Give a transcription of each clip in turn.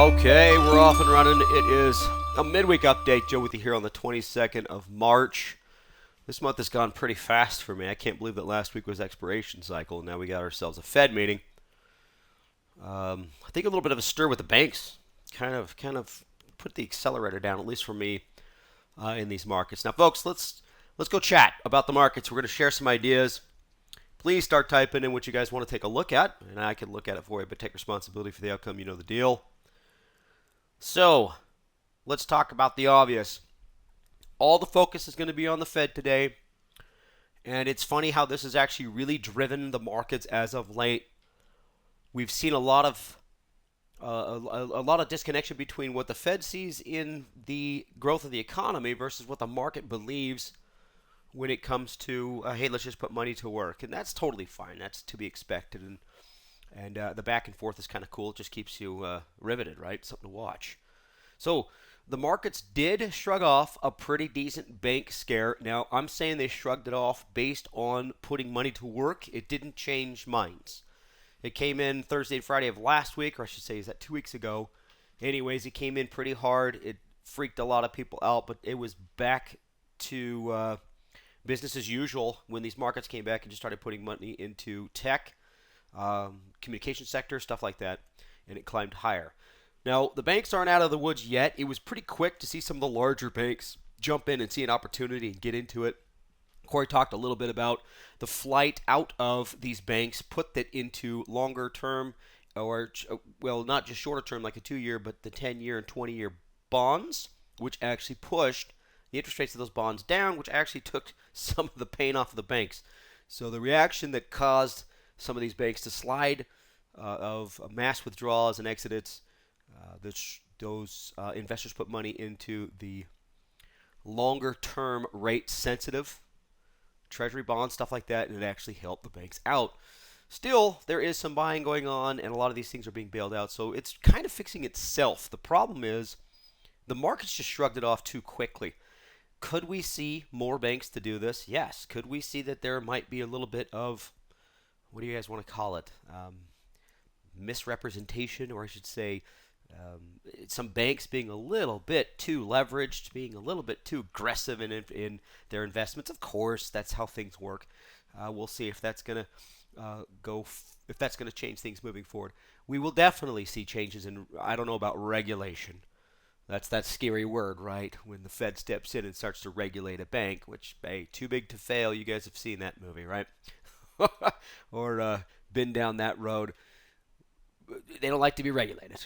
Okay, we're off and running. It is a midweek update. Joe with you here on the 22nd of March. This month has gone pretty fast for me. I can't believe that last week was expiration cycle, and now we got ourselves a Fed meeting. I think a little bit of a stir with the banks. Kind of put the accelerator down, at least for me, in these markets. Now, folks, let's go chat about the markets. We're going to share some ideas. Please start typing in what you guys want to take a look at, and I can look at it for you, but take responsibility for the outcome. You know the deal. So, let's talk about the obvious. All the focus is going to be on the Fed today, and it's funny how this has actually really driven the markets as of late. We've seen a lot of disconnection between what the Fed sees in the growth of the economy versus what the market believes when it comes to, hey, let's just put money to work, and that's totally fine. That's to be expected, and the back and forth is kind of cool. It just keeps you riveted, right? Something to watch. So the markets did shrug off a pretty decent bank scare. Now, I'm saying they shrugged it off based on putting money to work. It didn't change minds. It came in Thursday and Friday of last week, or I should say, is that 2 weeks ago? Anyways, it came in pretty hard. It freaked a lot of people out, but it was back to business as usual when these markets came back and just started putting money into tech, communication sector, stuff like that, and it climbed higher. Now, the banks aren't out of the woods yet. It was pretty quick to see some of the larger banks jump in and see an opportunity and get into it. Corey talked a little bit about the flight out of these banks, put that into longer term, or, well, not just shorter term like a 2-year, but the 10-year and 20-year bonds, which actually pushed the interest rates of those bonds down, which actually took some of the pain off of the banks. So the reaction that caused some of these banks to slide of mass withdrawals and exits, those investors put money into the longer-term rate-sensitive treasury bonds, stuff like that, and it actually helped the banks out. Still, there is some buying going on, and a lot of these things are being bailed out, so it's kind of fixing itself. The problem is the markets just shrugged it off too quickly. Could we see more banks to do this? Yes. Could we see that there might be a little bit of, what do you guys want to call it, misrepresentation, or I should say, some banks being a little bit too leveraged, being a little bit too aggressive in their investments. Of course, that's how things work. We'll see if that's going to if that's going to change things moving forward. We will definitely see changes in, I don't know about regulation. That's that scary word, right? When the Fed steps in and starts to regulate a bank, which, hey, too big to fail. You guys have seen that movie, right? Or been down that road. They don't like to be regulated.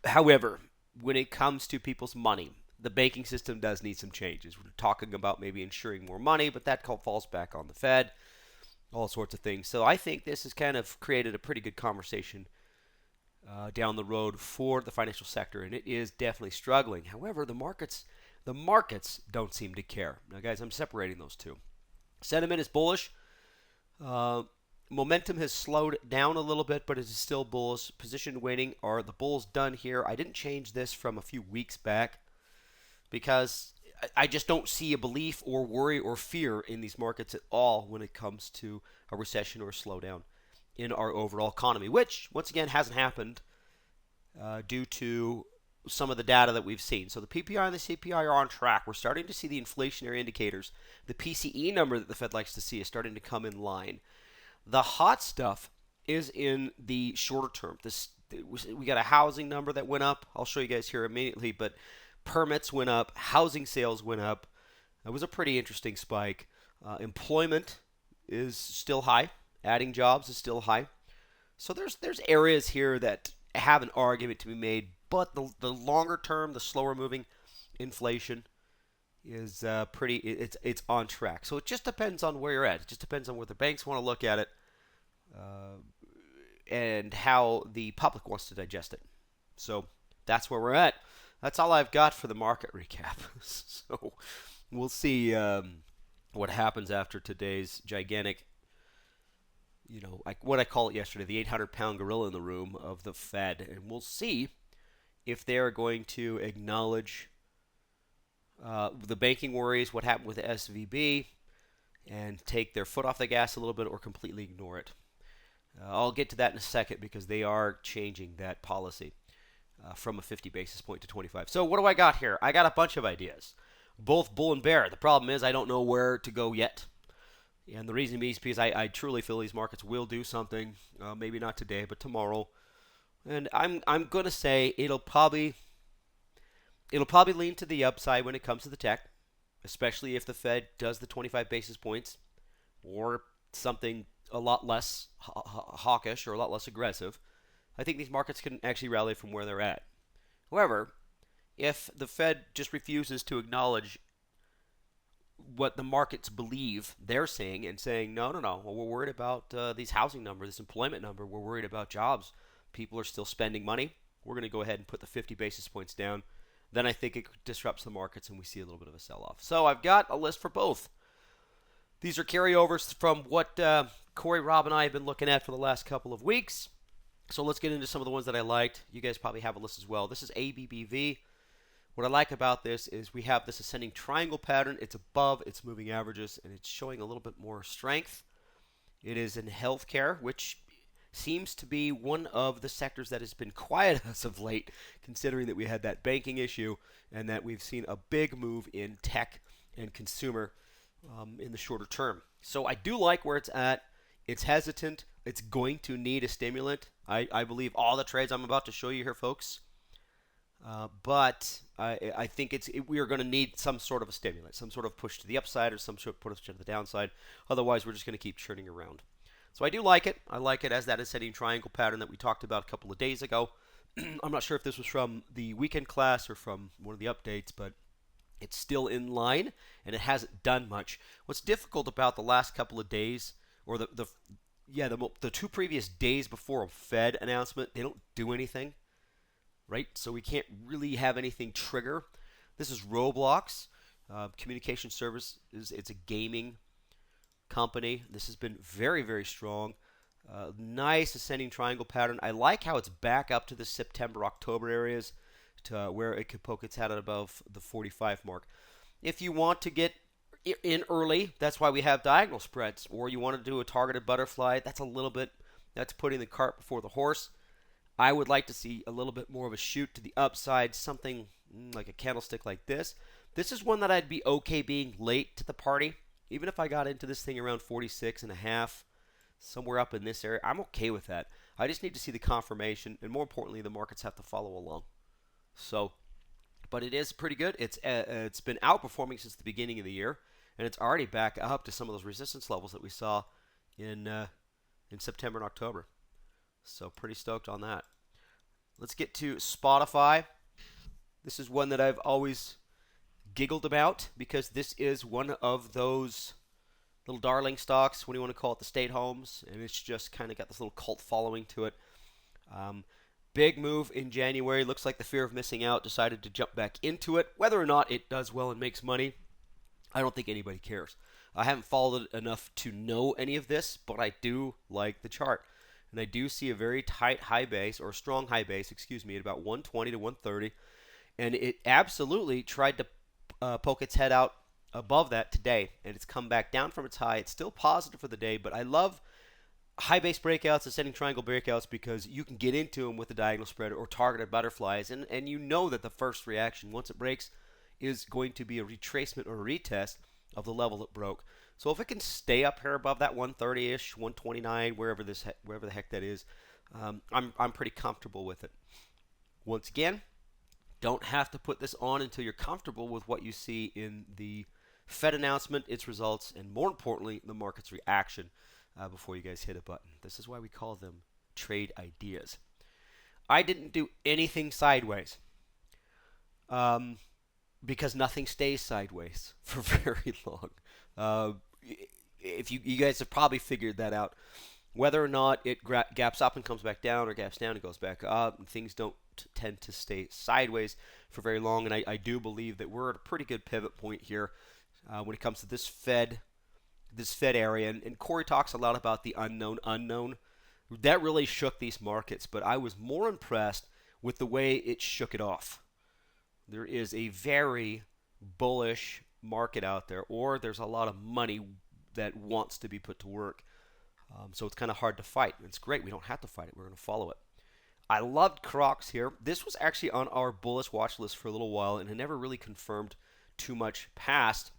However, when it comes to people's money, the banking system does need some changes. We're talking about maybe insuring more money, but that falls back on the Fed, all sorts of things. So I think this has kind of created a pretty good conversation down the road for the financial sector, and it is definitely struggling. However, the markets don't seem to care. Now, guys, I'm separating those two. Sentiment is bullish. Momentum has slowed down a little bit, but it is still bullish. Position waiting. Are the bulls done here? I didn't change this from a few weeks back because I just don't see a belief or worry or fear in these markets at all when it comes to a recession or a slowdown in our overall economy, which, once again, hasn't happened due to some of the data that we've seen. So the PPI and the CPI are on track. We're starting to see the inflationary indicators. The PCE number that the Fed likes to see is starting to come in line. The hot stuff is in the shorter term. We got a housing number that went up. I'll show you guys here immediately, but permits went up. Housing sales went up. It was a pretty interesting spike. Employment is still high. Adding jobs is still high. So there's areas here that have an argument to be made, but the longer term, the slower moving inflation is it's on track. So it just depends on where you're at. It just depends on where the banks want to look at it and how the public wants to digest it. So that's where we're at. That's all I've got for the market recap. So we'll see what happens after today's gigantic, what I call it yesterday, the 800-pound gorilla in the room of the Fed. And we'll see if they're going to acknowledge the banking worries, what happened with the SVB, and take their foot off the gas a little bit or completely ignore it. I'll get to that in a second because they are changing that policy. from a 50 basis point to 25. So what do I got here? I got a bunch of ideas, both bull and bear. The problem is I don't know where to go yet. And the reason is because I truly feel these markets will do something, maybe not today, but tomorrow. And I'm gonna say it'll probably lean to the upside when it comes to the tech, especially if the Fed does the 25 basis points or something a lot less hawkish or a lot less aggressive. I think these markets can actually rally from where they're at. However, if the Fed just refuses to acknowledge what the markets believe they're saying and saying, no, no, no, well, we're worried about these housing numbers, this employment number, we're worried about jobs, people are still spending money, we're going to go ahead and put the 50 basis points down, then I think it disrupts the markets and we see a little bit of a sell-off. So I've got a list for both. These are carryovers from what Corey, Rob, and I have been looking at for the last couple of weeks. So let's get into some of the ones that I liked. You guys probably have a list as well. This is ABBV. What I like about this is we have this ascending triangle pattern. It's above its moving averages, and it's showing a little bit more strength. It is in healthcare, which seems to be one of the sectors that has been quiet as of late, considering that we had that banking issue and that we've seen a big move in tech and consumer in the shorter term. So I do like where it's at. It's hesitant. It's going to need a stimulant. I believe all the trades I'm about to show you here, folks. But I think we are going to need some sort of a stimulant, some sort of push to the upside or some sort of push to the downside. Otherwise, we're just going to keep churning around. So I do like it. I like it as that ascending triangle pattern that we talked about a couple of days ago. I'm not sure if this was from the weekend class or from one of the updates, but it's still in line, and it hasn't done much. What's difficult about the last couple of days, or the two previous days before a Fed announcement, they don't do anything, right? So we can't really have anything trigger. This is Roblox, communication service. It's a gaming company. This has been very, very strong. Nice ascending triangle pattern. I like how it's back up to the September, October areas to where it could poke its head at above the 45 mark. If you want to get in early, that's why we have diagonal spreads. Or you want to do a targeted butterfly, that's putting the cart before the horse. I would like to see a little bit more of a shoot to the upside, something like a candlestick like this. This is one that I'd be okay being late to the party. Even if I got into this thing around 46 and a half, somewhere up in this area, I'm okay with that. I just need to see the confirmation, and more importantly, the markets have to follow along. So, but it is pretty good. It's been outperforming since the beginning of the year, and it's already back up to some of those resistance levels that we saw in September and October. So pretty stoked on that. Let's get to Spotify. This is one that I've always giggled about because this is one of those little darling stocks, what do you want to call it, the state homes, and it's just kind of got this little cult following to it. Big move in January. Looks like the fear of missing out decided to jump back into it. Whether or not it does well and makes money, I don't think anybody cares. I haven't followed it enough to know any of this, but I do like the chart. And I do see a very tight high base, or strong high base, at about 120 to 130. And it absolutely tried to poke its head out above that today, and it's come back down from its high. It's still positive for the day, but I love high base breakouts, ascending triangle breakouts, because you can get into them with the diagonal spread or targeted butterflies, and you know that the first reaction once it breaks is going to be a retracement or a retest of the level it broke. So if it can stay up here above that 130-ish, 129, wherever the heck that is, I'm pretty comfortable with it. Once again, don't have to put this on until you're comfortable with what you see in the Fed announcement, its results, and more importantly, the market's reaction before you guys hit a button. This is why we call them trade ideas. I didn't do anything sideways because nothing stays sideways for very long. If you guys have probably figured that out. Whether or not it gaps up and comes back down, or gaps down and goes back up, and things don't tend to stay sideways for very long. And I do believe that we're at a pretty good pivot point here when it comes to this Fed area. And Corey talks a lot about the unknown. That really shook these markets, but I was more impressed with the way it shook it off. There is a very bullish market out there, or there's a lot of money that wants to be put to work. So it's kind of hard to fight. It's great. We don't have to fight it. We're going to follow it. I loved Crocs here. This was actually on our bullish watch list for a little while, and it never really confirmed too much past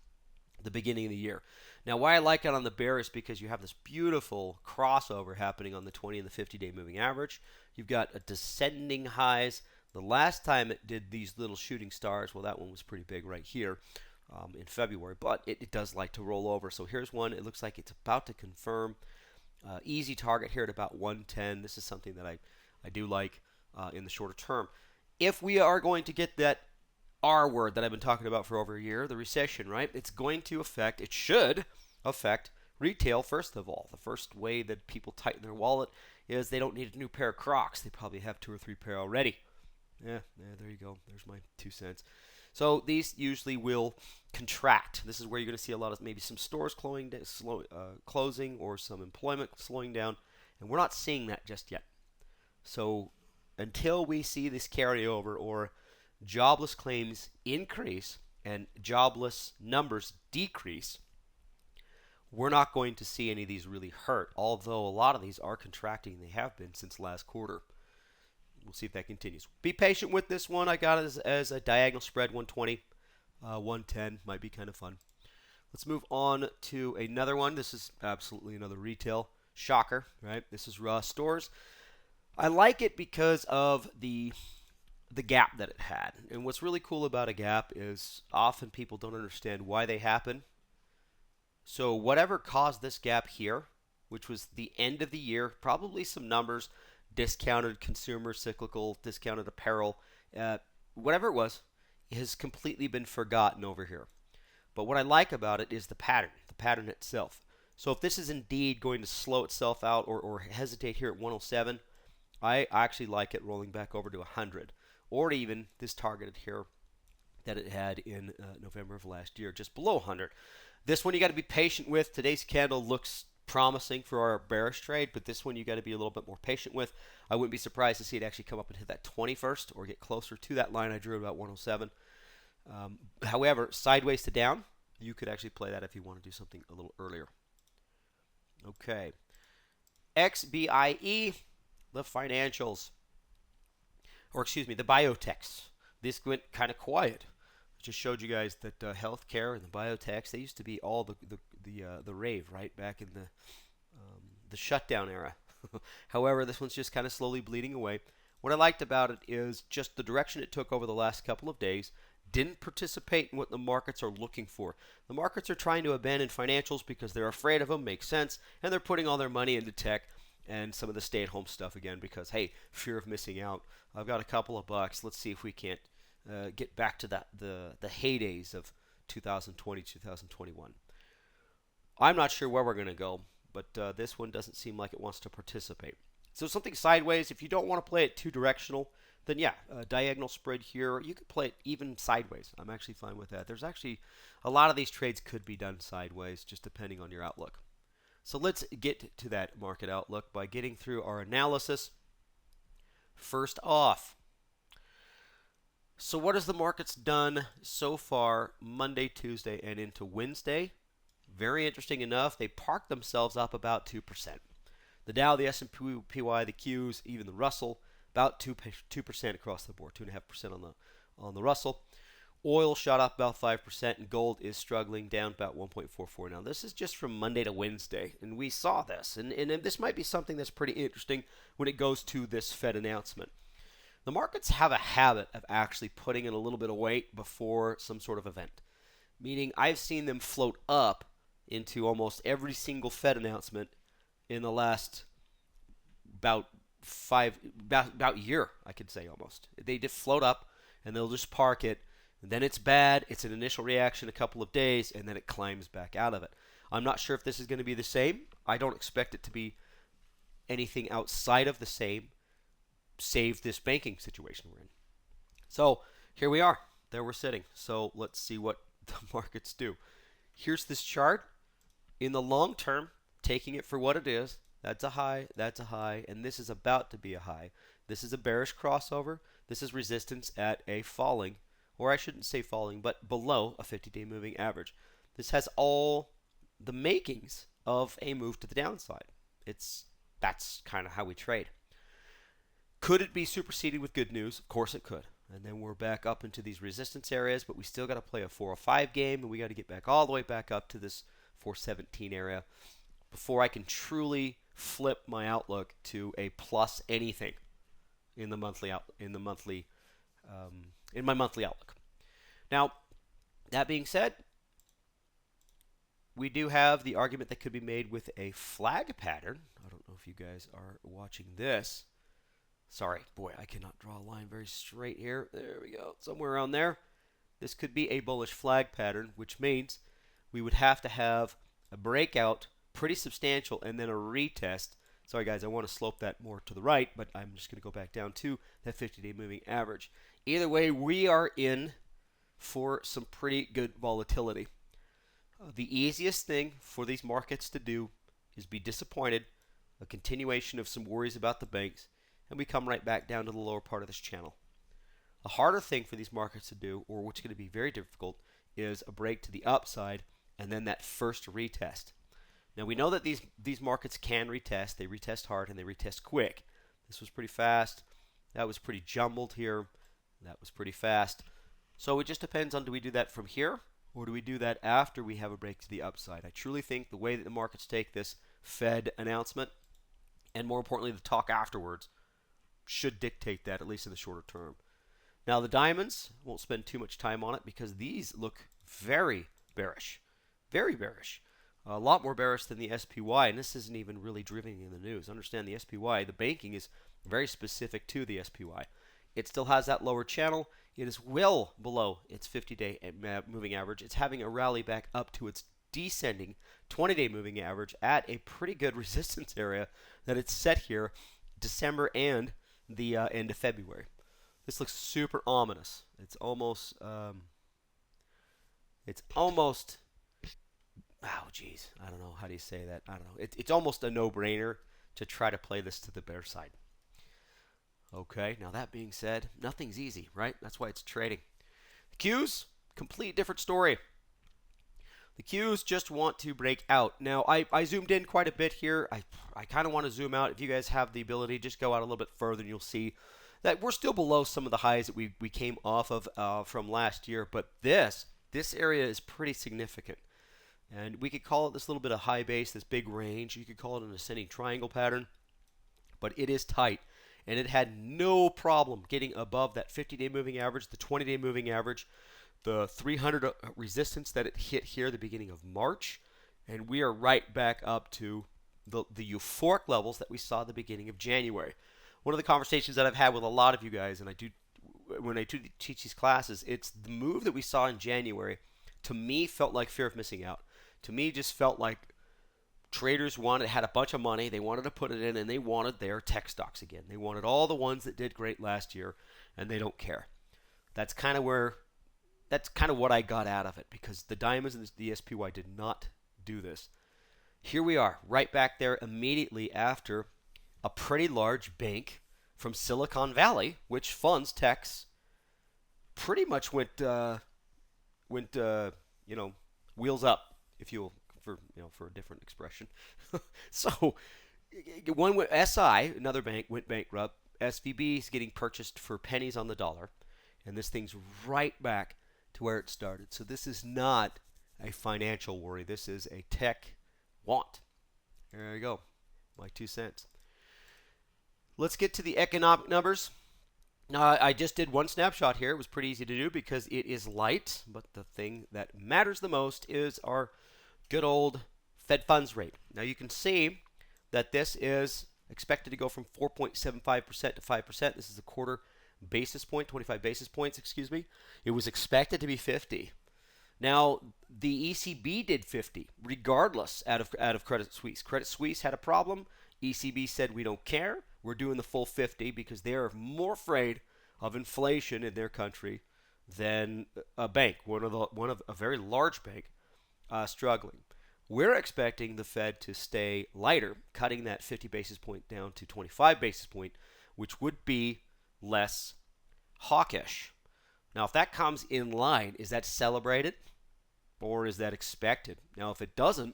the beginning of the year. Now, why I like it on the bear is because you have this beautiful crossover happening on the 20 and the 50-day moving average. You've got a descending highs. The last time it did these little shooting stars, well, that one was pretty big right here in February, but it does like to roll over. So here's one. It looks like it's about to confirm. Easy target here at about 110. This is something that I do like in the shorter term. If we are going to get that R word that I've been talking about for over a year, the recession, right? It's going to affect, it should affect retail first of all. The first way that people tighten their wallet is they don't need a new pair of Crocs. They probably have 2 or 3 pair already. Yeah, there you go. There's my 2 cents. So these usually will contract. This is where you're going to see a lot of maybe some stores closing or some employment slowing down. And we're not seeing that just yet. So until we see this carryover or jobless claims increase and jobless numbers decrease, we're not going to see any of these really hurt, although a lot of these are contracting. They have been since last quarter. We'll see if that continues. Be patient with this one. I got it as a diagonal spread, 120, 110. Might be kind of fun. Let's move on to another one. This is absolutely another retail shocker, right? This is Ross Stores. I like it because of the gap that it had. And what's really cool about a gap is often people don't understand why they happen. So whatever caused this gap here, which was the end of the year, probably some numbers, discounted consumer cyclical, discounted apparel, whatever it was, has completely been forgotten over here. But what I like about it is the pattern itself. So if this is indeed going to slow itself out or hesitate here at 107, I actually like it rolling back over to 100, or even this targeted here that it had in November of last year, just below 100. This one you got to be patient with. Today's candle looks promising for our bearish trade, but this one you got to be a little bit more patient with. I wouldn't be surprised to see it actually come up and hit that 21st or get closer to that line I drew about 107. However, sideways to down, you could actually play that if you want to do something a little earlier. Okay. XBIE, the financials, or excuse me, the biotechs. This went kind of quiet. I just showed you guys that healthcare and the biotechs, they used to be all the rave, right, back in the shutdown era. However, this one's just kind of slowly bleeding away. What I liked about it is just the direction it took over the last couple of days. Didn't participate in what the markets are looking for. The markets are trying to abandon financials because they're afraid of them, makes sense, and they're putting all their money into tech and some of the stay-at-home stuff again because, hey, fear of missing out. I've got a couple of bucks. Let's see if we can't get back to the heydays of 2020, 2021. I'm not sure where we're going to go, but this one doesn't seem like it wants to participate. So something sideways, if you don't want to play it too directional, then yeah, diagonal spread here. You could play it even sideways. I'm actually fine with that. There's actually a lot of these trades could be done sideways, just depending on your outlook. So let's get to that market outlook by getting through our analysis. First off, so what has the markets done so far Monday, Tuesday, and into Wednesday? Very interesting enough, they parked themselves up about 2%. The Dow, the S&P, the Qs, even the Russell, about 2% across the board, 2.5% on the Russell. Oil shot up about 5%, and gold is struggling, down about 1.44. Now, this is just from Monday to Wednesday, and we saw this. And this might be something that's pretty interesting when it goes to this Fed announcement. The markets have a habit of actually putting in a little bit of weight before some sort of event, meaning I've seen them float up into almost every single Fed announcement in the last about year, I could say almost. They just float up, and they'll just park it. And then it's bad. It's an initial reaction, a couple of days, and then it climbs back out of it. I'm not sure if this is going to be the same. I don't expect it to be anything outside of the same, save this banking situation we're in. So here we are. There we're sitting. So let's see what the markets do. Here's this chart. In the long term, taking it for what it is, that's a high, and this is about to be a high. This is a bearish crossover. This is resistance at a falling, or I shouldn't say falling, but below a 50-day moving average. This has all the makings of a move to the downside. That's kind of how we trade. Could it be superseded with good news? Of course it could. And then we're back up into these resistance areas, but we still got to play a 405 game, and we got to get back all the way back up to this 417 area before I can truly flip my outlook to a plus anything in the monthly in my monthly outlook. Now, that being said, we do have the argument that could be made with a flag pattern. I don't know if you guys are watching this. Sorry, boy, I cannot draw a line very straight here. There we go, somewhere around there. This could be a bullish flag pattern, which means we would have to have a breakout, pretty substantial, and then a retest. Sorry, guys, I want to slope that more to the right, but I'm just going to go back down to that 50-day moving average. Either way, we are in for some pretty good volatility. The easiest thing for these markets to do is be disappointed, a continuation of some worries about the banks, and we come right back down to the lower part of this channel. A harder thing for these markets to do, or what's going to be very difficult, is a break to the upside and then that first retest. Now we know that these markets can retest. They retest hard and they retest quick. This was pretty fast. That was pretty jumbled here. That was pretty fast. So it just depends on, do we do that from here or do we do that after we have a break to the upside? I truly think the way that the markets take this Fed announcement, and more importantly the talk afterwards, should dictate that, at least in the shorter term. Now the diamonds, won't spend too much time on it because these look very bearish. Very bearish. A lot more bearish than the SPY, and this isn't even really driven in the news. Understand the SPY, the banking is very specific to the SPY. It still has that lower channel. It is well below its 50-day moving average. It's having a rally back up to its descending 20-day moving average at a pretty good resistance area that it's set here December and the end of February. This looks super ominous. It's almost oh geez, I don't know, how do you say that? I don't know. It's almost a no-brainer to try to play this to the bear side. Okay, now that being said, nothing's easy, right? That's why it's trading. The Qs, complete different story. The Qs just want to break out. Now, I zoomed in quite a bit here. I kind of want to zoom out. If you guys have the ability, just go out a little bit further and you'll see that we're still below some of the highs that we came off of from last year. But this area is pretty significant. And we could call it this little bit of high base, this big range. You could call it an ascending triangle pattern. But it is tight. And it had no problem getting above that 50-day moving average, the 20-day moving average, the 300 resistance that it hit here at the beginning of March. And we are right back up to the euphoric levels that we saw at the beginning of January. One of the conversations that I've had with a lot of you guys, and when I teach these classes, it's the move that we saw in January, to me, felt like fear of missing out. To me, just felt like traders had a bunch of money, they wanted to put it in, and they wanted their tech stocks again. They wanted all the ones that did great last year, and they don't care. That's kind of what I got out of it, because the diamonds and the SPY did not do this. Here we are, right back there immediately after a pretty large bank from Silicon Valley, which funds techs, pretty much went wheels up, if you will, for a different expression. So SI, another bank, went bankrupt. SVB is getting purchased for pennies on the dollar, and this thing's right back to where it started. So this is not a financial worry. This is a tech want. There you go, my 2 cents. Let's get to the economic numbers. Now, I just did one snapshot here. It was pretty easy to do because it is light, but the thing that matters the most is our good old Fed funds rate. Now, you can see that this is expected to go from 4.75% to 5%. This is a quarter basis point, 25 basis points, excuse me. It was expected to be 50. Now, the ECB did 50, regardless, out of Credit Suisse. Credit Suisse had a problem. ECB said, we don't care. We're doing the full 50 because they are more afraid of inflation in their country than a bank, one of a very large bank, struggling. We're expecting the Fed to stay lighter, cutting that 50 basis point down to 25 basis point, which would be less hawkish. Now, if that comes in line, is that celebrated or is that expected? Now, if it doesn't,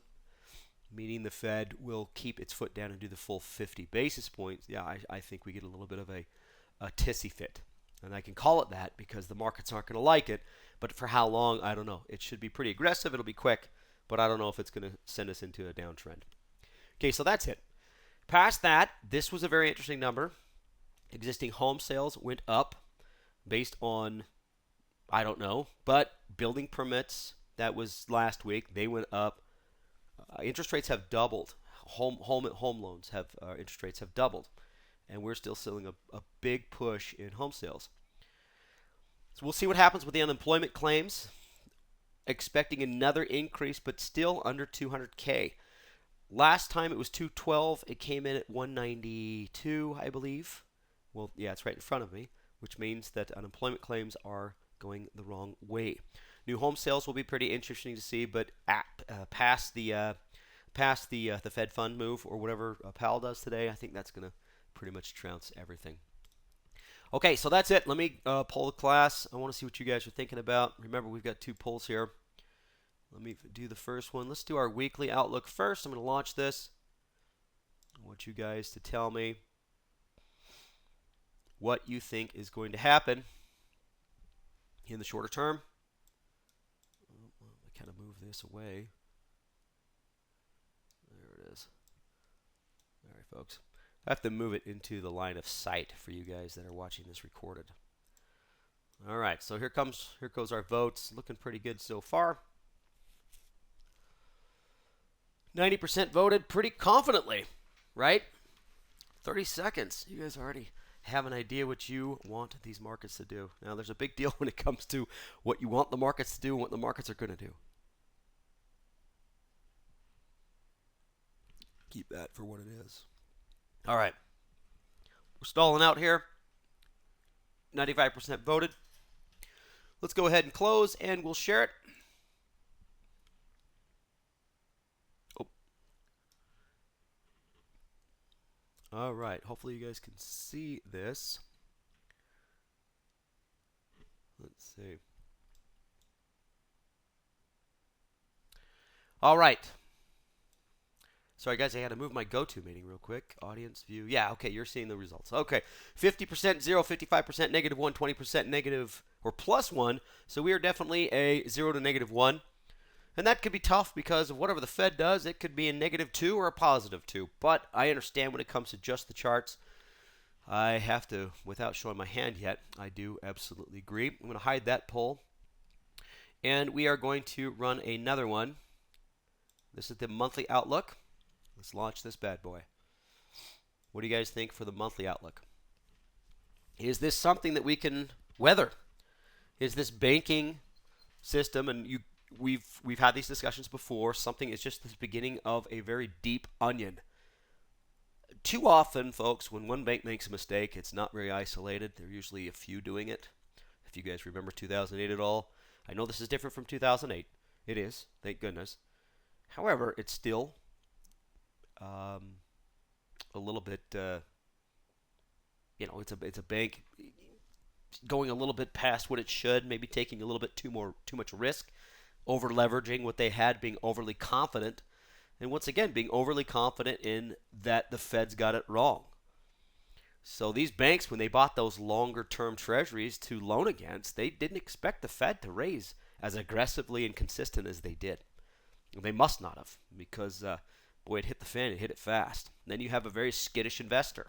meaning the Fed will keep its foot down and do the full 50 basis points, yeah, I think we get a little bit of a tissy fit. And I can call it that because the markets aren't going to like it. But for how long, I don't know. It should be pretty aggressive. It'll be quick. But I don't know if it's going to send us into a downtrend. Okay, so that's it. Past that, this was a very interesting number. Existing home sales went up based on, I don't know, but building permits, that was last week, they went up. Interest rates have doubled. Home loans have interest rates have doubled, and we're still seeing a big push in home sales. So we'll see what happens with the unemployment claims. Expecting another increase, but still under 200K. Last time it was 212. It came in at 192, I believe. Well, yeah, it's right in front of me, which means that unemployment claims are going the wrong way. New home sales will be pretty interesting to see, but past the Fed fund move or whatever Powell does today, I think that's going to pretty much trounce everything. Okay, so that's it. Let me poll the class. I want to see what you guys are thinking about. Remember, we've got two polls here. Let me do the first one. Let's do our weekly outlook first. I'm going to launch this. I want you guys to tell me what you think is going to happen in the shorter term. I kind of move this away. There it is. All right, folks. I have to move it into the line of sight for you guys that are watching this recorded. All right, so here goes our votes. Looking pretty good so far. 90% voted pretty confidently, right? 30 seconds. You guys already have an idea what you want these markets to do. Now, there's a big deal when it comes to what you want the markets to do and what the markets are going to do. Keep that for what it is. All right. We're stalling out here. 95% voted. Let's go ahead and close, and we'll share it. Oh. All right. Hopefully you guys can see this. Let's see. All right. Sorry, guys, I had to move my go-to meeting real quick. Audience view. Yeah, okay, you're seeing the results. Okay, 50% 0, 55% negative 1, 20% negative or plus 1. So we are definitely a 0 to negative 1. And that could be tough because of whatever the Fed does. It could be a negative 2 or a positive 2. But I understand when it comes to just the charts. I have to, without showing my hand yet, I do absolutely agree. I'm going to hide that poll. And we are going to run another one. This is the monthly outlook. Let's launch this bad boy. What do you guys think for the monthly outlook? Is this something that we can weather? Is this banking system, and we've had these discussions before, something is just the beginning of a very deep onion. Too often, folks, when one bank makes a mistake, it's not very isolated. There are usually a few doing it. If you guys remember 2008 at all, I know this is different from 2008. It is, thank goodness. However, it's still a little bit, it's a bank going a little bit past what it should, maybe taking a little bit too much risk, over leveraging what they had, being overly confident, and once again being overly confident in that the Fed's got it wrong. So these banks, when they bought those longer-term treasuries to loan against, they didn't expect the Fed to raise as aggressively and consistent as they did. They must not have, because boy, it hit the fan, it hit it fast. And then you have a very skittish investor.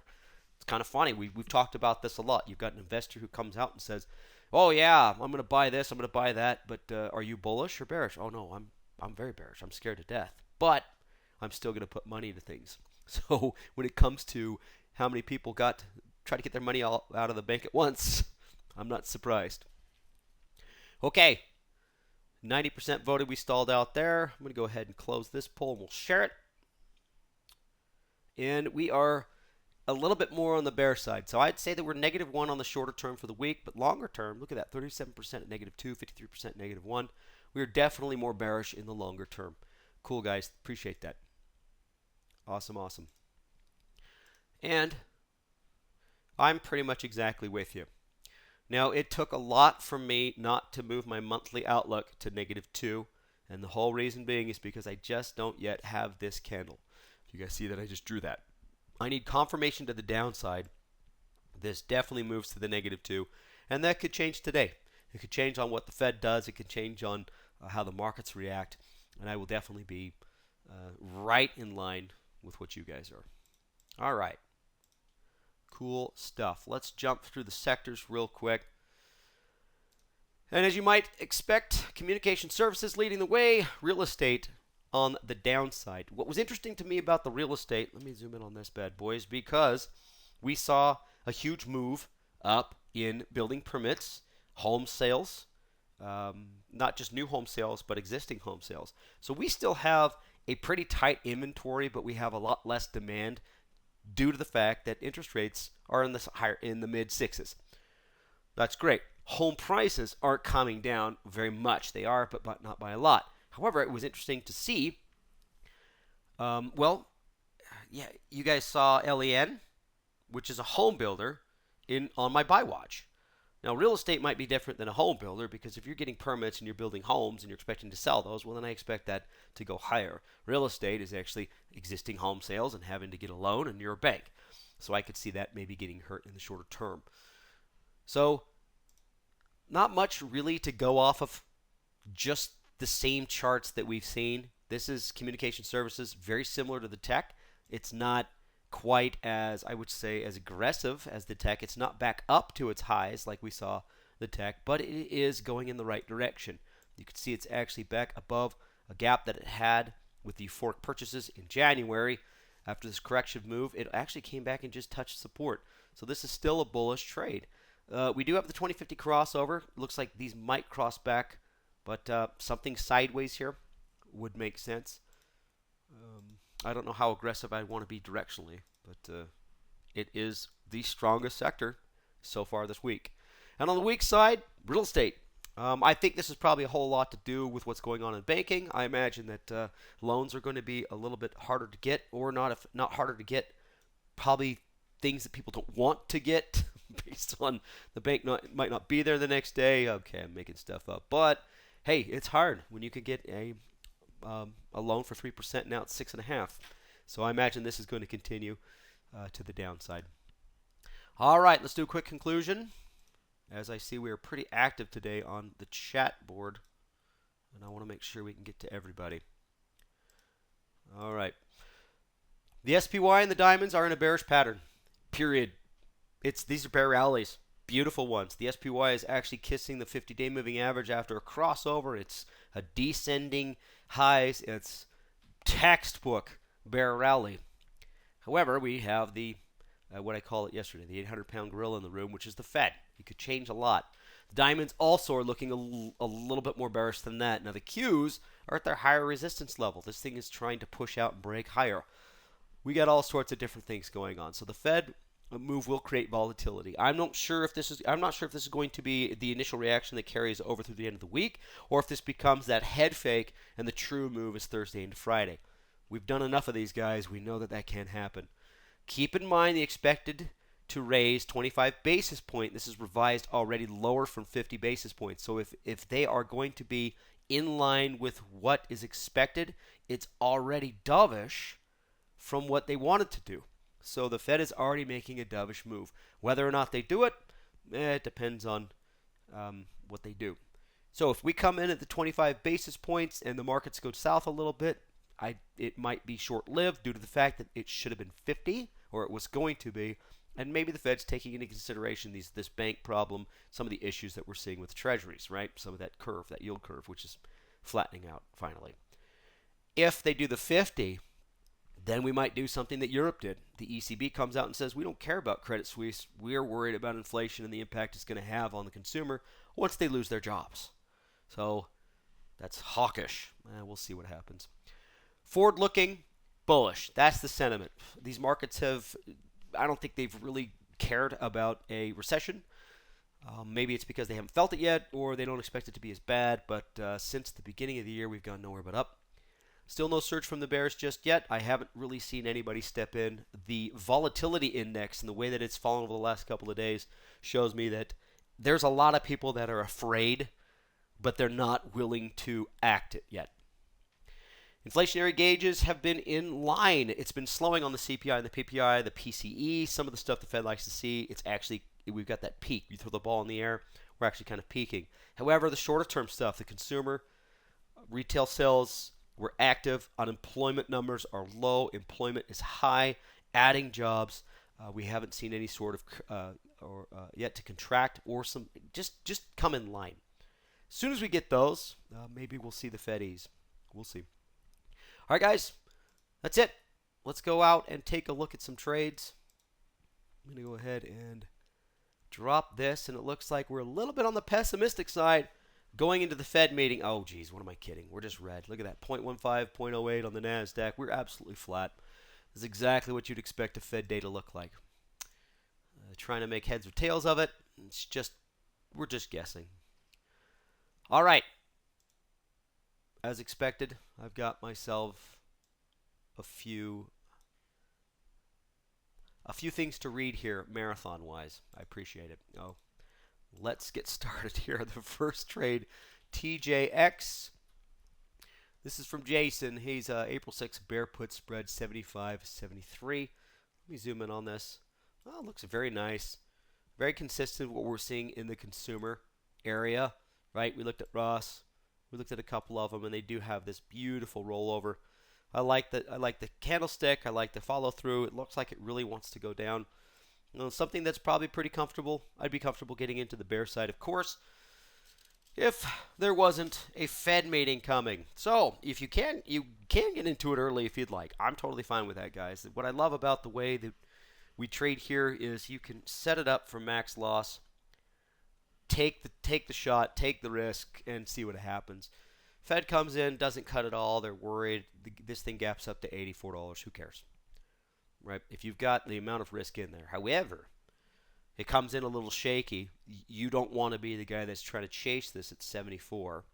It's kind of funny. We've talked about this a lot. You've got an investor who comes out and says, "Oh yeah, I'm going to buy this, I'm going to buy that, but are you bullish or bearish?" "Oh no, I'm very bearish. I'm scared to death, but I'm still going to put money into things." So when it comes to how many people try to get their money all out of the bank at once, I'm not surprised. Okay, 90% voted. We stalled out there. I'm going to go ahead and close this poll and we'll share it. And we are a little bit more on the bear side. So I'd say that we're negative 1 on the shorter term for the week, but longer term, look at that, 37% at negative 2, 53% negative 1. We are definitely more bearish in the longer term. Cool, guys. Appreciate that. Awesome, awesome. And I'm pretty much exactly with you. Now, it took a lot from me not to move my monthly outlook to negative 2 And the whole reason being is because I just don't yet have this candle. You guys see that I just drew that. I need confirmation to the downside. This definitely moves to the -2, and that could change today. It could change on what the Fed does. It could change on how the markets react, and I will definitely be right in line with what you guys are. All right. Cool stuff. Let's jump through the sectors real quick. And as you might expect, communication services leading the way, real estate on the downside. What was interesting to me about the real estate, let me zoom in on this bad boys, because we saw a huge move up in building permits, home sales, not just new home sales, but existing home sales. So we still have a pretty tight inventory, but we have a lot less demand due to the fact that interest rates are in the mid sixes. That's great. Home prices aren't coming down very much. They are, but not by a lot. However, it was interesting to see. You guys saw LEN, which is a home builder, on my buy watch. Now, real estate might be different than a home builder because if you're getting permits and you're building homes and you're expecting to sell those, well, then I expect that to go higher. Real estate is actually existing home sales and having to get a loan, and you're a bank. So I could see that maybe getting hurt in the shorter term. So not much really to go off of, just the same charts that we've seen. This is communication services, very similar to the tech. It's not quite as, I would say, as aggressive as the tech. It's not back up to its highs like we saw the tech, but it is going in the right direction. You can see it's actually back above a gap that it had with the euphoric purchases in January. After this correction move, it actually came back and just touched support. So this is still a bullish trade. We do have the 2050 crossover. Looks like these might cross back, but something sideways here would make sense. I don't know how aggressive I want to be directionally, but it is the strongest sector so far this week. And on the weak side, real estate. I think this is probably a whole lot to do with what's going on in banking. I imagine that loans are going to be a little bit harder to get, or not, if not harder to get, probably things that people don't want to get based on the bank might not be there the next day. Okay, I'm making stuff up. But, hey, it's hard when you can get a loan for 3%. Now it's 6.5%. So I imagine this is going to continue to the downside. All right, let's do a quick conclusion. As I see, we are pretty active today on the chat board, and I want to make sure we can get to everybody. All right. The SPY and the diamonds are in a bearish pattern, period. These are bear rallies, beautiful ones. The SPY is actually kissing the 50-day moving average after a crossover. It's a descending highs. It's textbook bear rally. However, we have the what I call it yesterday, the 800-pound gorilla in the room, which is the Fed. It could change a lot. The diamonds also are looking a little bit more bearish than that. Now, the Qs are at their higher resistance level. This thing is trying to push out and break higher. We got all sorts of different things going on. So the Fed move will create volatility. I'm not sure if this is going to be the initial reaction that carries over through the end of the week, or if this becomes that head fake and the true move is Thursday into Friday. We've done enough of these guys. We know that that can happen. Keep in mind the expected to raise 25 basis points. This is revised already lower from 50 basis points. So if they are going to be in line with what is expected, it's already dovish from what they wanted to do. So the Fed is already making a dovish move. Whether or not they do it, it depends on what they do. So if we come in at the 25 basis points and the markets go south a little bit, it might be short-lived due to the fact that it should have been 50, or it was going to be, and maybe the Fed's taking into consideration this bank problem, some of the issues that we're seeing with treasuries, right? Some of that curve, that yield curve, which is flattening out finally. If they do the 50, then we might do something that Europe did. The ECB comes out and says, we don't care about Credit Suisse. We're worried about inflation and the impact it's going to have on the consumer once they lose their jobs. So that's hawkish. We'll see what happens. Forward-looking, bullish. That's the sentiment. These markets I don't think they've really cared about a recession. Maybe it's because they haven't felt it yet, or they don't expect it to be as bad. But since the beginning of the year, we've gone nowhere but up. Still no surge from the bears just yet. I haven't really seen anybody step in. The volatility index and the way that it's fallen over the last couple of days shows me that there's a lot of people that are afraid, but they're not willing to act it yet. Inflationary gauges have been in line. It's been slowing on the CPI and the PPI, the PCE, some of the stuff the Fed likes to see. It's actually, we've got that peak. You throw the ball in the air, we're actually kind of peaking. However, the shorter term stuff, the consumer, retail sales were active. Unemployment numbers are low. Employment is high. Adding jobs. We haven't seen any sort of yet to contract or some just come in line. As soon as we get those, maybe we'll see the Fed ease. We'll see. All right, guys, that's it. Let's go out and take a look at some trades. I'm going to go ahead and drop this, and it looks like we're a little bit on the pessimistic side going into the Fed meeting. Oh, geez, what am I kidding? We're just red. Look at that, 0.15, 0.08 on the NASDAQ. We're absolutely flat. This is exactly what you'd expect a Fed day to look like. Trying to make heads or tails of it. It's just, we're just guessing. All right. As expected, I've got myself a few things to read here, marathon-wise. I appreciate it. Oh, let's get started here. The first trade, TJX. This is from Jason. He's April 6th, bear put spread 75.73. Let me zoom in on this. Oh, it looks very nice. Very consistent with what we're seeing in the consumer area, right? We looked at Ross. We looked at a couple of them, and they do have this beautiful rollover. I like the candlestick. I like the follow through. It looks like it really wants to go down. You know, something that's probably pretty comfortable. I'd be comfortable getting into the bear side, of course, if there wasn't a Fed meeting coming. So if you can get into it early if you'd like. I'm totally fine with that, guys. What I love about the way that we trade here is you can set it up for max loss. Take the shot, take the risk, and see what happens. Fed comes in, doesn't cut at all. They're worried. This thing gaps up to $84. Who cares? Right? If you've got the amount of risk in there. However, it comes in a little shaky. You don't want to be the guy that's trying to chase this at 74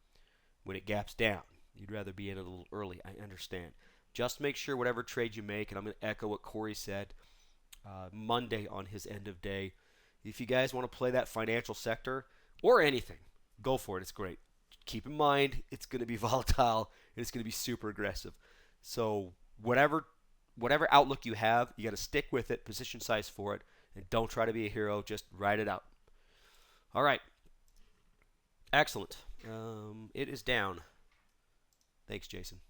when it gaps down. You'd rather be in it a little early. I understand. Just make sure whatever trade you make, and I'm going to echo what Corey said Monday on his end of day. If you guys want to play that financial sector or anything, go for it. It's great. Keep in mind, it's going to be volatile and it's going to be super aggressive. So whatever outlook you have, you got to stick with it, position size for it, and don't try to be a hero. Just ride it out. All right. Excellent. It is down. Thanks, Jason.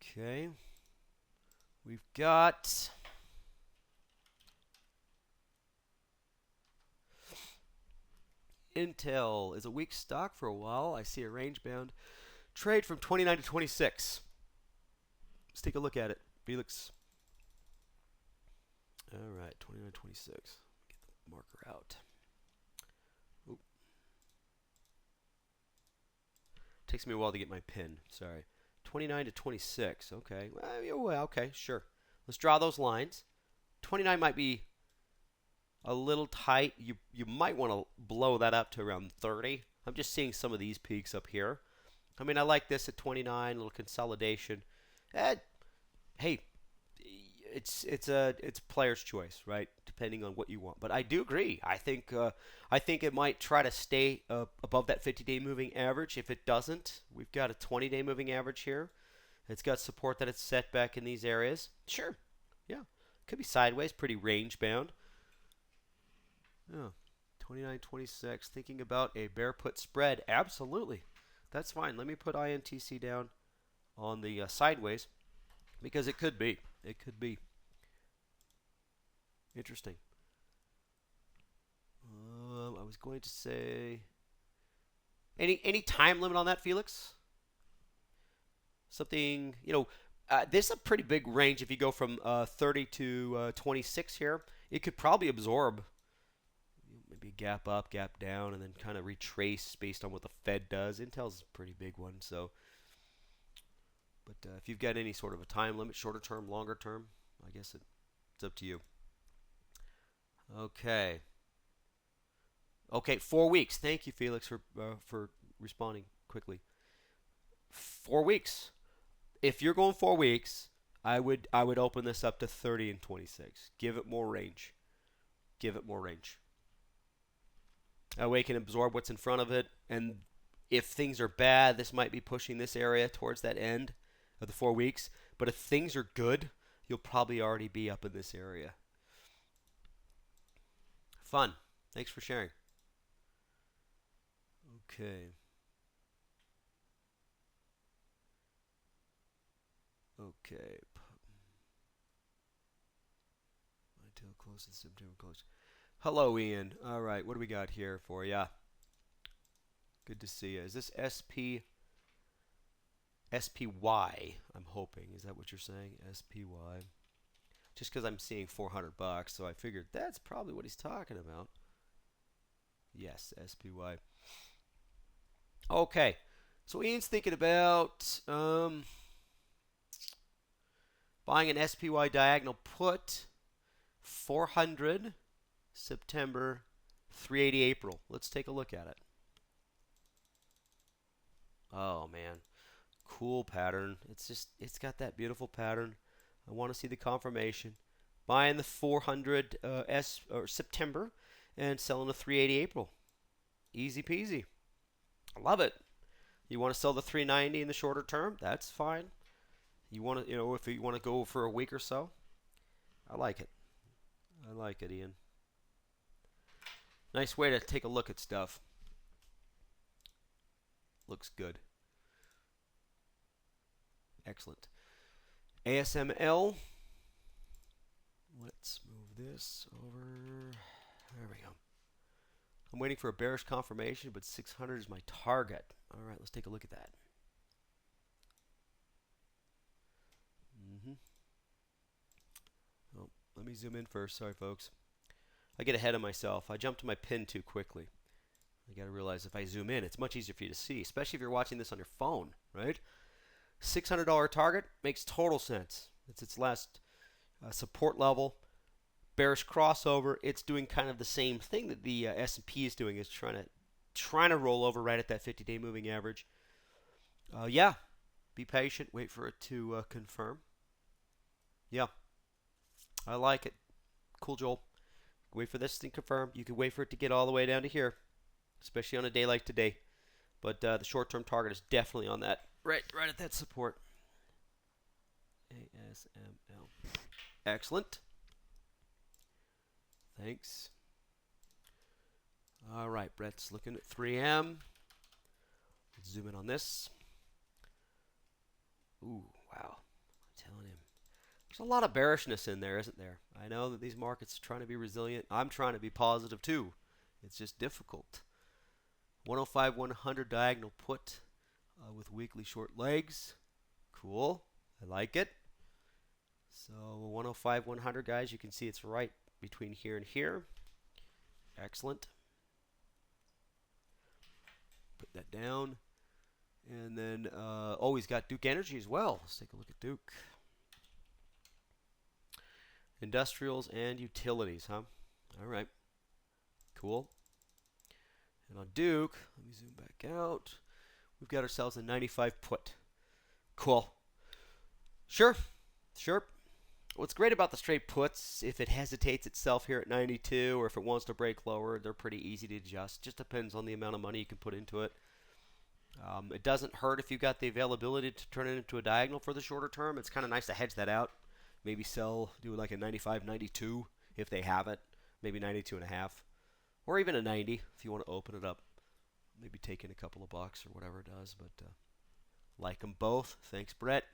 Okay. We've got Intel is a weak stock for a while. I see a range-bound trade from 29 to 26. Let's take a look at it. Felix. All right, 29 to 26. Get the marker out. Oop. Takes me a while to get my pin. Sorry. 29 to 26. Okay. Well, okay, sure. Let's draw those lines. 29 might be a little tight. You might want to blow that up to around 30. I'm just seeing some of these peaks up here. I mean, I like this at 29, a little consolidation. Hey, it's player's choice, right? Depending on what you want. But I do agree. I think it might try to stay above that 50-day moving average. If it doesn't, we've got a 20-day moving average here. It's got support that it's set back in these areas. Sure, yeah, could be sideways, pretty range bound. Yeah, 29.26. Thinking about a bear put spread. Absolutely. That's fine. Let me put INTC down on the sideways because it could be. It could be. Interesting. I was going to say any time limit on that, Felix? Something, this is a pretty big range. If you go from 30 to 26 here, it could probably absorb maybe gap up, gap down, and then kind of retrace based on what the Fed does. Intel's a pretty big one, so. But if you've got any sort of a time limit, shorter term, longer term, I guess it's up to you. Okay. Okay, 4 weeks. Thank you, Felix, for responding quickly. 4 weeks. If you're going 4 weeks, I would open this up to 30 and 26. Give it more range. Give it more range. That way it can absorb what's in front of it, and If things are bad, this might be pushing this area towards that end of the 4 weeks. But if things are good, you'll probably already be up in this area. Fun. Thanks for sharing. Okay. Okay. Until close to September close. Hello, Ian. All right. What do we got here for you? Good to see you. Is this SPY? I'm hoping. Is that what you're saying? SPY. Just because I'm seeing $400, so I figured that's probably what he's talking about. Yes, SPY. Okay. So Ian's thinking about buying an SPY diagonal put, 400 September, 380 April. Let's take a look at it. Oh man, cool pattern. It's got that beautiful pattern. I want to see the confirmation. Buying the 400 September and selling the 380 April. Easy peasy. I love it. You want to sell the 390 in the shorter term? That's fine. You want to, if you want to go for a week or so, I like it. I like it, Ian. Nice way to take a look at stuff. Looks good. Excellent. ASML. Let's move this over. There we go. I'm waiting for a bearish confirmation, but 600 is my target. All right, let's take a look at that. Oh, let me zoom in first. Sorry, folks. I get ahead of myself. I jumped to my pin too quickly. I got to realize if I zoom in, it's much easier for you to see, especially if you're watching this on your phone, right? $600 target makes total sense. It's its last support level. Bearish crossover. It's doing kind of the same thing that the S&P is doing. It's trying to roll over right at that 50-day moving average. Yeah, be patient. Wait for it to confirm. Yeah, I like it. Cool, Joel. Wait for this to confirm. You can wait for it to get all the way down to here, especially on a day like today. But the short-term target is definitely on that, right at that support. ASML. Excellent. Thanks. All right, Brett's looking at 3M. Let's zoom in on this. Ooh, wow. I'm telling him. There's a lot of bearishness in there, isn't there? I know that these markets are trying to be resilient. I'm trying to be positive too. It's just difficult. 105, 100 diagonal put with weekly short legs. Cool. I like it. So 105, 100, guys, you can see it's right between here and here. Excellent. Put that down. And then, oh, he's got Duke Energy as well. Let's take a look at Duke. Industrials and utilities, huh? All right. Cool. And on Duke, let me zoom back out. We've got ourselves a 95 put. Cool. Sure. What's great about the straight puts, if it hesitates itself here at 92 or if it wants to break lower, they're pretty easy to adjust. Just depends on the amount of money you can put into it. It doesn't hurt if you've got the availability to turn it into a diagonal for the shorter term. It's kind of nice to hedge that out. Maybe sell, do like a 95, 92 if they have it. Maybe 92 and a half. Or even a 90 if you want to open it up. Maybe take in a couple of bucks or whatever it does. But like them both. Thanks, Brett.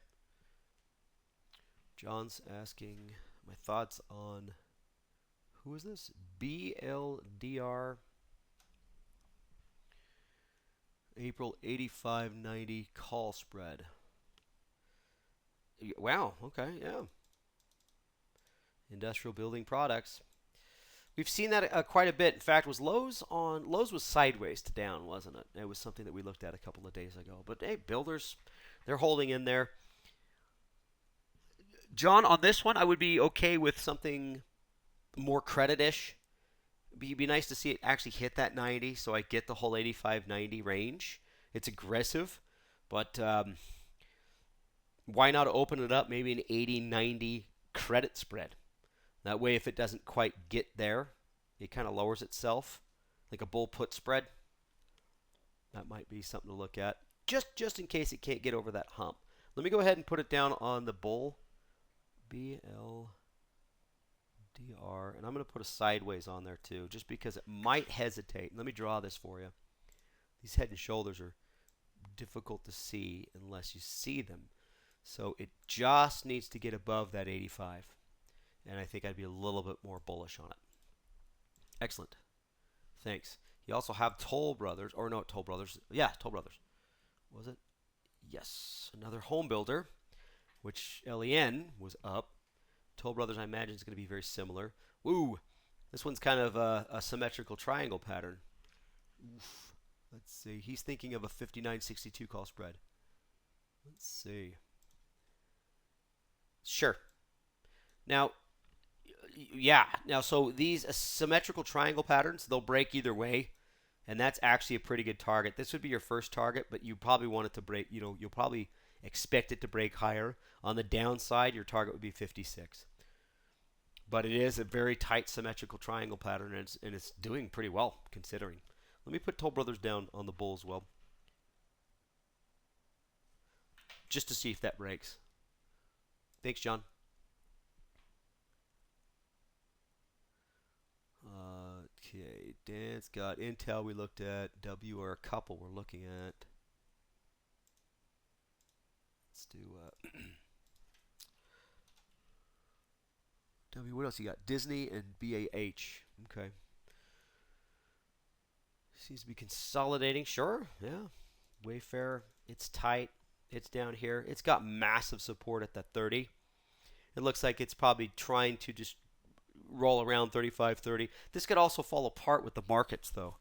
John's asking my thoughts on, who is this? BLDR April 85.90 call spread. Wow, okay, yeah. Industrial building products. We've seen that quite a bit. In fact, Lowe's was sideways to down, wasn't it? It was something that we looked at a couple of days ago. But hey, builders, they're holding in there. John, on this one, I would be okay with something more credit-ish. It'd be nice to see it actually hit that 90, so I get the whole 85-90 range. It's aggressive, but why not open it up maybe an 80-90 credit spread? That way, if it doesn't quite get there, it kind of lowers itself, like a bull put spread. That might be something to look at, just in case it can't get over that hump. Let me go ahead and put it down on the bull, BLDR, and I'm going to put a sideways on there too, just because it might hesitate. Let me draw this for you. These head and shoulders are difficult to see unless you see them. So it just needs to get above that 85. And I think I'd be a little bit more bullish on it. Excellent. Thanks. You also have Toll Brothers, or no, Toll Brothers. Yeah, Toll Brothers. Was it? Yes. Another home builder, which LEN was up. Toll Brothers, I imagine, is going to be very similar. Woo! This one's kind of a symmetrical triangle pattern. Oof. Let's see. He's thinking of a 59.62 call spread. Let's see. Sure. Now, yeah. Now, so these symmetrical triangle patterns, they'll break either way, and that's actually a pretty good target. This would be your first target, but you probably want it to break. You'll probably expect it to break higher. On the downside, your target would be 56. But it is a very tight symmetrical triangle pattern, and it's doing pretty well considering. Let me put Toll Brothers down on the bull as well, just to see if that breaks. Thanks, John. Okay, Dan's got Intel we looked at. W are a couple we're looking at. Let's do W. What else you got? Disney and BAH. Okay. Seems to be consolidating. Sure, yeah. Wayfair, it's tight. It's down here. It's got massive support at that 30. It looks like it's probably trying to just roll around 35, 30. This could also fall apart with the markets, though.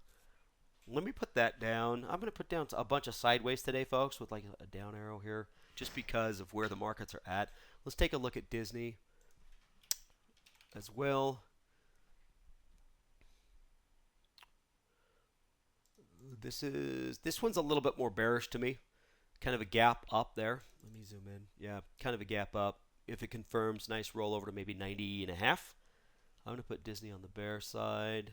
Let me put that down. I'm going to put down a bunch of sideways today, folks, with like a down arrow here, just because of where the markets are at. Let's take a look at Disney as well. This one's a little bit more bearish to me. Kind of a gap up there. Let me zoom in. Yeah, kind of a gap up. If it confirms, nice roll over to maybe 90 and a half. I'm going to put Disney on the bear side.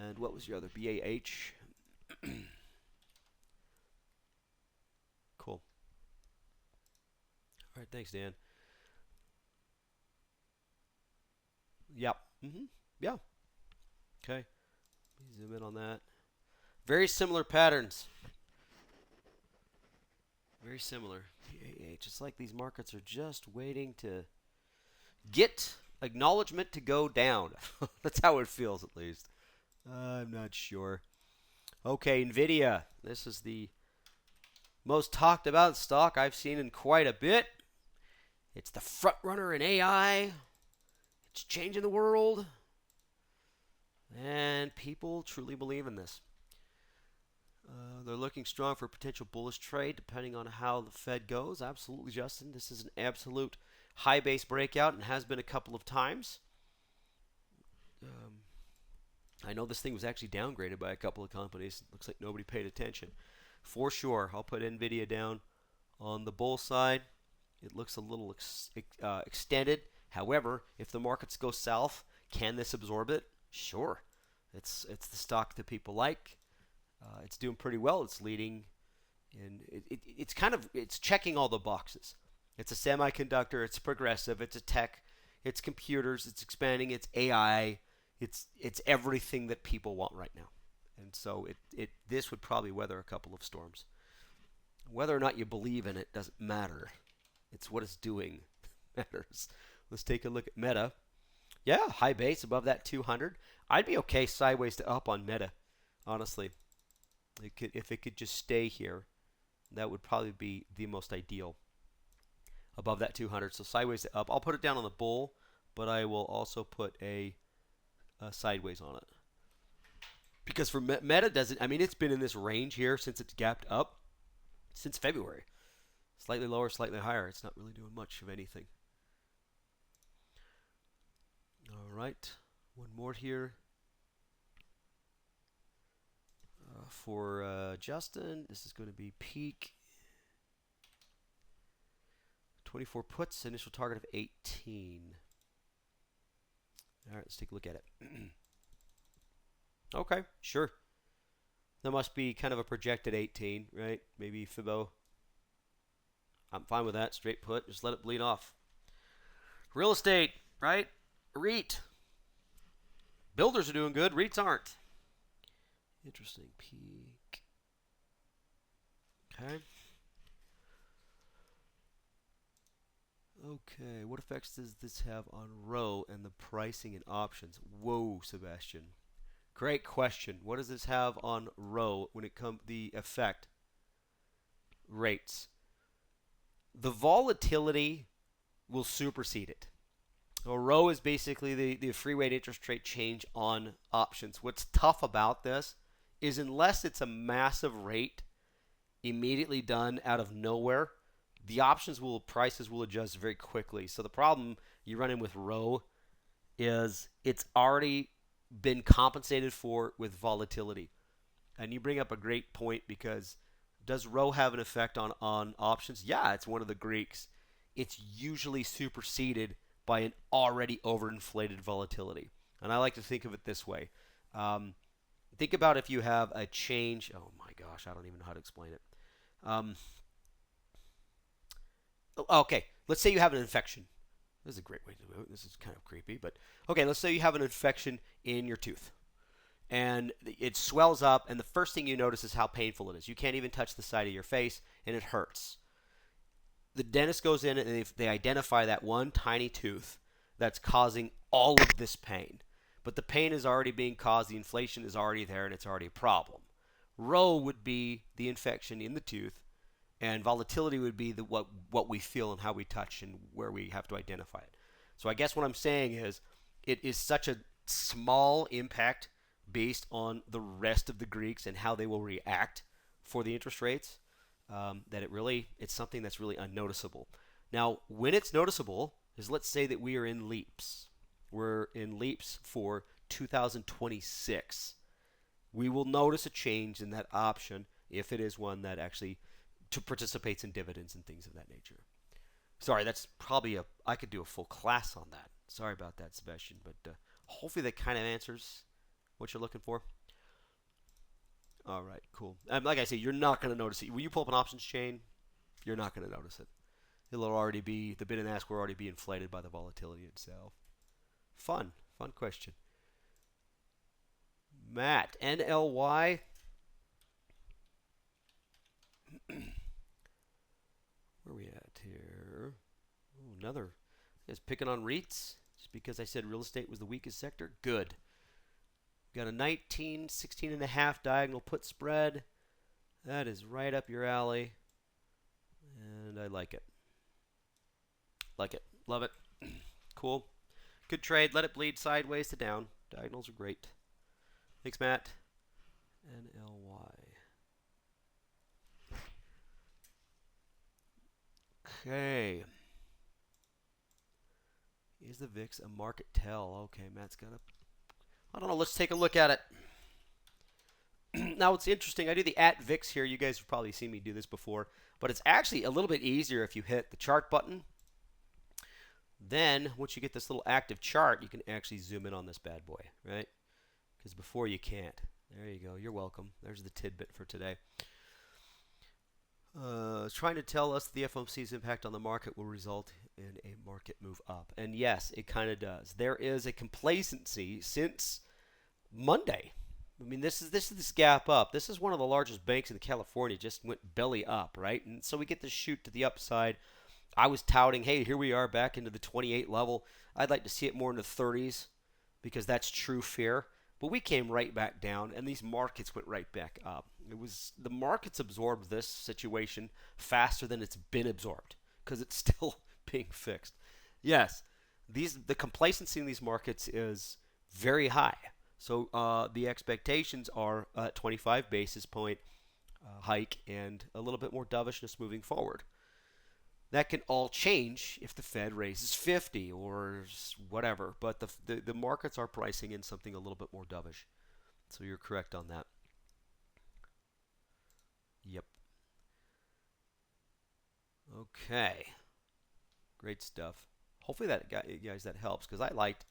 And what was your other? BAH. Cool. All right, thanks, Dan. Yep. Yeah. Okay. Let me zoom in on that. Very similar patterns. Very similar. BAH. It's like these markets are just waiting to get acknowledgement to go down. That's how it feels, at least. I'm not sure. Okay, NVIDIA. This is the most talked about stock I've seen in quite a bit. It's the front runner in AI. It's changing the world. And people truly believe in this. They're looking strong for potential bullish trade depending on how the Fed goes. Absolutely, Justin. This is an absolute high base breakout and has been a couple of times. I know this thing was actually downgraded by a couple of companies. Looks like nobody paid attention. For sure, I'll put NVIDIA down on the bull side. It looks a little extended. However, if the markets go south, can this absorb it? Sure. It's the stock that people like. It's doing pretty well. It's leading, and it's checking all the boxes. It's a semiconductor. It's progressive. It's a tech. It's computers. It's expanding. It's AI. It's everything that people want right now. And so this would probably weather a couple of storms. Whether or not you believe in it doesn't matter. It's what it's doing that matters. Let's take a look at Meta. Yeah, high base above that 200. I'd be okay sideways to up on Meta, honestly. If it could just stay here, that would probably be the most ideal. Above that 200, so sideways to up. I'll put it down on the bull, but I will also put a sideways on it. Because for Meta doesn't, I mean, it's been in this range here since it's gapped up since February. Slightly lower, slightly higher. It's not really doing much of anything. All right, one more here. For Justin, this is going to be peak 24 puts, initial target of 18. All right, let's take a look at it. Okay, sure. That must be kind of a projected 18, right? Maybe Fibo. I'm fine with that. Straight put. Just let it bleed off. Real estate, right? REIT. Builders are doing good. REITs aren't. Interesting. Peak. Okay. Okay. What effects does this have on row and the pricing and options? Whoa, Sebastian. Great question. What does this have on row when it comes the effect rates? The volatility will supersede it. A row is basically the free rate interest rate change on options. What's tough about this is unless it's a massive rate immediately done out of nowhere, the prices will adjust very quickly. So the problem you run in with row is it's already been compensated for with volatility. And you bring up a great point because does row have an effect on options? Yeah, it's one of the Greeks. It's usually superseded by an already overinflated volatility. And I like to think of it this way. Think about if you have a change. Oh my gosh, I don't even know how to explain it. Um, okay, let's say you have an infection. This is a great way to do it. This is kind of creepy, but okay, let's say you have an infection in your tooth and it swells up, and the first thing you notice is how painful it is. You can't even touch the side of your face, and it hurts. The dentist goes in and they identify that one tiny tooth that's causing all of this pain. But the pain is already being caused, the inflation is already there, and it's already a problem. Row would be the infection in the tooth, and volatility would be what we feel and how we touch and where we have to identify it. So I guess what I'm saying is it is such a small impact based on the rest of the Greeks and how they will react for the interest rates that it's something that's really unnoticeable. Now, when it's noticeable is let's say that we are in leaps. We're in leaps for 2026. We will notice a change in that option if it is one that actually participates in dividends and things of that nature. Sorry, that's probably I could do a full class on that. Sorry about that, Sebastian, but hopefully that kind of answers what you're looking for. All right, cool. Like I say, you're not going to notice it. When you pull up an options chain, you're not going to notice it. It'll already be, the bid and ask will already be inflated by the volatility itself. Fun question. Matt, NLY. Where are we at here? Ooh, another. Is picking on REITs just because I said real estate was the weakest sector? Good. Got a 19, 16 and a half diagonal put spread. That is right up your alley. And I like it. Like it. Love it. Cool. Good trade. Let it bleed sideways to down. Diagonals are great. Thanks, Matt. NLY. Okay. Is the VIX a market tell? Okay, Matt's got a... I don't know. Let's take a look at it. Now, it's interesting. I do the @VIX here. You guys have probably seen me do this before. But it's actually a little bit easier if you hit the chart button. Then, once you get this little active chart, you can actually zoom in on this bad boy, right? Because before you can't. There you go. You're welcome. There's the tidbit for today. Trying to tell us the FOMC's impact on the market will result in a market move up. And yes, it kind of does. There is a complacency since Monday. I mean, this is this gap up. This is one of the largest banks in California. Just went belly up, right? And so we get to shoot to the upside. I was touting, hey, here we are back into the 28 level. I'd like to see it more in the 30s because that's true fear. But we came right back down, and these markets went right back up. It was the markets absorbed this situation faster than it's been absorbed because it's still being fixed. Yes, the complacency in these markets is very high. So the expectations are a 25 basis point hike and a little bit more dovishness moving forward. That can all change if the Fed raises 50 or whatever, but the markets are pricing in something a little bit more dovish. So you're correct on that. Yep. Okay. Great stuff. Hopefully that guys that helps because I liked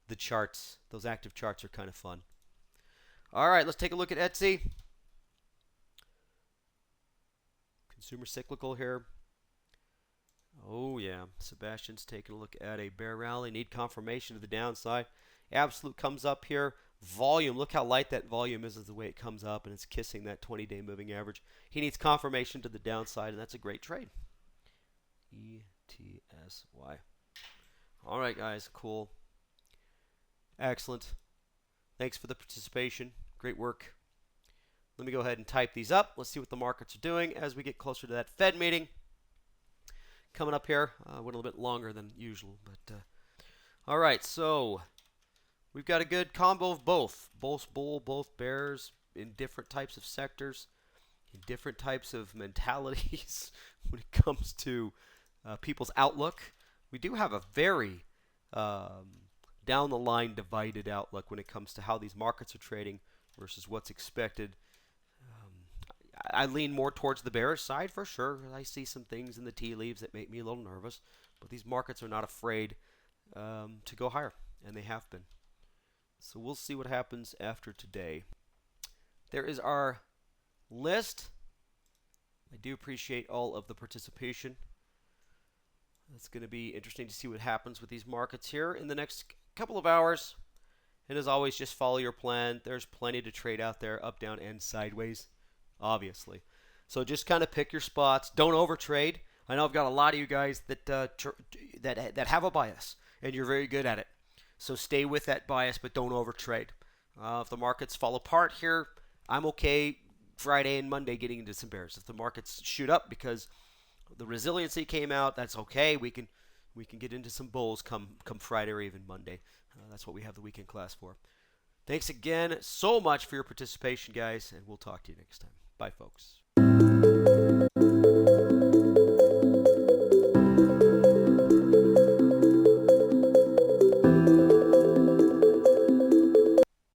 the charts. Those active charts are kind of fun. All right, let's take a look at Etsy. Consumer cyclical here. Oh yeah, Sebastian's taking a look at a bear rally. Need confirmation to the downside. Absolute comes up here. Volume, look how light that volume is the way it comes up, and it's kissing that 20-day moving average. He needs confirmation to the downside, and that's a great trade. ETSY. All right, guys, cool. Excellent. Thanks for the participation. Great work. Let me go ahead and type these up. Let's see what the markets are doing as we get closer to that Fed meeting. Coming up here, went a little bit longer than usual, but all right. So we've got a good combo of both bull, both bears in different types of sectors, in different types of mentalities when it comes to people's outlook. We do have a very down the line divided outlook when it comes to how these markets are trading versus what's expected. I lean more towards the bearish side for sure. I see some things in the tea leaves that make me a little nervous, but these markets are not afraid to go higher, and they have been. So we'll see what happens after today. There is our list. I do appreciate all of the participation. It's going to be interesting to see what happens with these markets here in the next couple of hours. And as always, just follow your plan. There's plenty to trade out there, up, down, and sideways, obviously. So just kind of pick your spots. Don't overtrade. I know I've got a lot of you guys that have a bias, and you're very good at it. So stay with that bias, but don't overtrade. If the markets fall apart here, I'm okay Friday and Monday getting into some bears. If the markets shoot up because the resiliency came out, that's okay. We can get into some bulls come Friday or even Monday. That's what we have the weekend class for. Thanks again so much for your participation, guys, and we'll talk to you next time. Bye, folks.